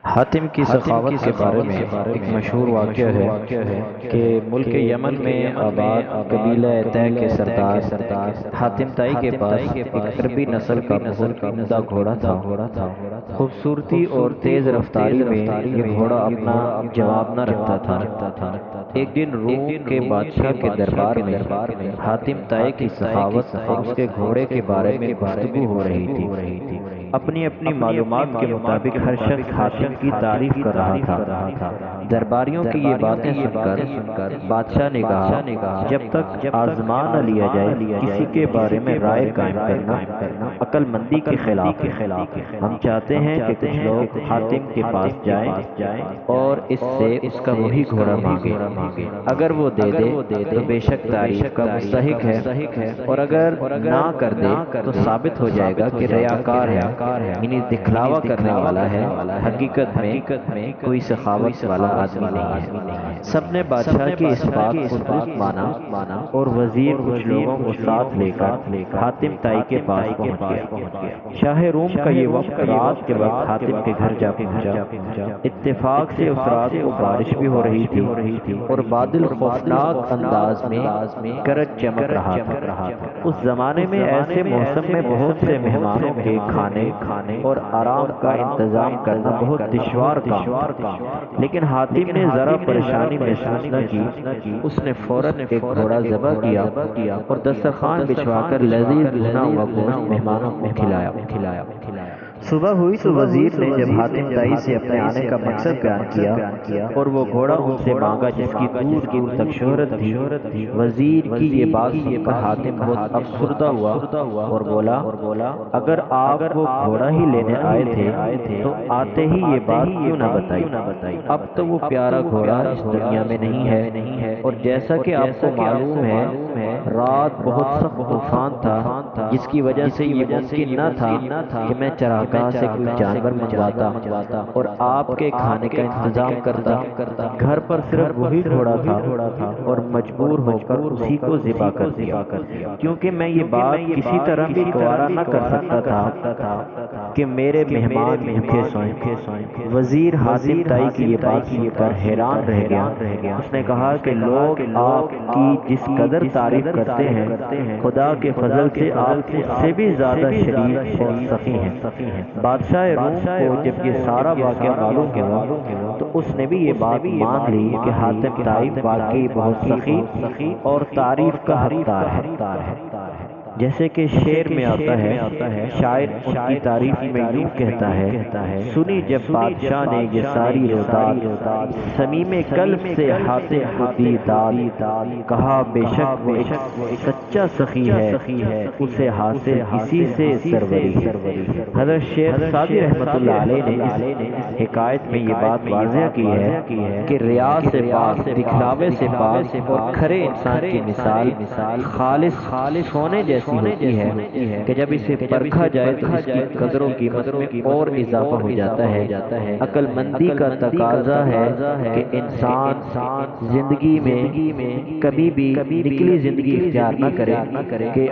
حاتم کی سخاوت کے بارے میں ایک مشہور واقعہ ہے کہ ملک یمن میں آباد قبیلہ طے کے سردار حاتم طائی کے پاس ایک عربی نسل کا بہت عمدہ گھوڑا تھا۔ خوبصورتی اور تیز رفتاری میں یہ گھوڑا اپنا جواب نہ رکھتا تھا۔ ایک دن روم کے بادشاہ کے دربار میں حاتم طائی کی سخاوت اور اس کے گھوڑے کے بارے میں گفتگو ہو رہی تھی۔ اپنی اپنی معلومات کے مطابق ہر شخص حاتم کی تعریف کر رہا تھا۔ درباریوں کی یہ باتیں سن کر بادشاہ نے کہا، جب تک آزما نہ لیا جائے کسی کے بارے میں رائے قائم کرنا عقل مندی کے خلاف ہے۔ ہم چاہتے ہیں کہ کچھ لوگ حاتم کے پاس جائیں اور اس سے اس کا وہی گھوڑا مانگے۔ اگر وہ دے دے تو بے شک تعریف کا مستحق ہے، اور اگر نہ کر دے تو ثابت ہو جائے گا کہ ریاکار ہے، یعنی دکھلاوا کرنے والا ہے، حقیقت میں کوئی سخاوت والا آدمی نہیں ہے۔ سب نے بادشاہ کی اس بات کو درست مانا اور وزیر کچھ لوگوں کو ساتھ لے کر حاتم طائی کے پاس پہنچ گیا۔ شاہ روم کا یہ وفد رات کے وقت حاتم کے گھر جا پہنچا۔ اتفاق سے اس رات کو بارش بھی ہو رہی تھی اور بادل خوفناک انداز میں گرج چمک رہا تھا۔ اس زمانے میں ایسے موسم میں بہت سے مہمانوں کے کھانے اور آرام کا انتظام کرنا بہت دشوار تھا، لیکن حاتم نے ذرا پریشانی محسوس نہ کی۔ اس نے فوراً ایک گھوڑا ذبح کیا اور دسترخوان بچھوا کر لذیذ بھنا ہوا گوشت مہمانوں کو کھلایا۔ صبح ہوئی تو وزیر نے جب حاتم طائی سے اپنے آنے کا مقصد بیان کیا اور وہ گھوڑا ان سے مانگا جس کی دور دور تک شہرت تھی، وزیر کی یہ بات سن کر حاتم بہت افسردہ ہوا اور بولا، اگر آپ وہ گھوڑا ہی لینے آئے تھے تو آتے ہی یہ بات کیوں نہ بتائی؟ اب تو وہ پیارا گھوڑا اس دنیا میں نہیں ہے، اور جیسا کہ آپ کو معلوم ہے رات بہت سخت طوفان تھا، جس کی وجہ سے یہ ممکن نہ تھا کہ میں چراگاہ سے کوئی جانور منگواتا اور آپ کے کھانے کا انتظام کرتا۔ گھر پر صرف وہی گھوڑا تھا اور مجبور ہو کر اسی کو ذبح کر دیا، کیونکہ میں یہ بات کسی طرح بھی گوارا نہ کر سکتا تھا کہ میرے مہمان بھوکے سوئیں۔ وزیر حاتم طائی کی یہ بات سن کر حیران رہ گیا۔ اس نے کہا کہ لوگ آپ کی جس قدر تعریف کرتے ہیں، خدا کے فضل سے آپ اس سے بھی زیادہ شریف اور سخی ہیں۔ بادشاہ روم کو جب یہ سارا واقعہ معلوم ہوا تو اس نے بھی یہ بات مان لی کہ حاتم طائی واقعی بہت سخی اور تعریف کا حقدار ہے۔ جیسے کہ شعر میں آتا ہے، شاعر ان کی تعریف میں یوں کہتا ہے، سنی جب بادشاہ نے یہ ساری رویداد، صمیم قلب سے حاتم کو دی داد، کہا بے شک وہ ایک سچا سخی ہے، اسے حاصل اسی سے سروری۔ حضرت شیخ سعدی رحمۃ اللہ علیہ نے اس حکایت میں یہ بات واضح کی ہے کہ ریا سے پاک، دکھلاوے سے پاک اور کھرے انسان کی مثال خالص سونے جیسی ہوتی ہے کہ جب اسے پرکھا جائے تو اس کی قدر و قیمت میں اور اضافہ ہو جاتا ہے۔ عقل مندی کا تقاضا ہے کہ انسان زندگی میں کبھی بھی نکلی زندگی اختیار نہ کرے کہ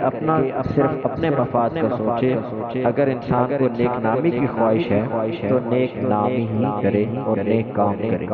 صرف اپنے مفاد کا سوچے۔ اگر انسان کو نیک نامی کی خواہش ہے تو نیک نامی ہی کرے اور نیک کام کرے۔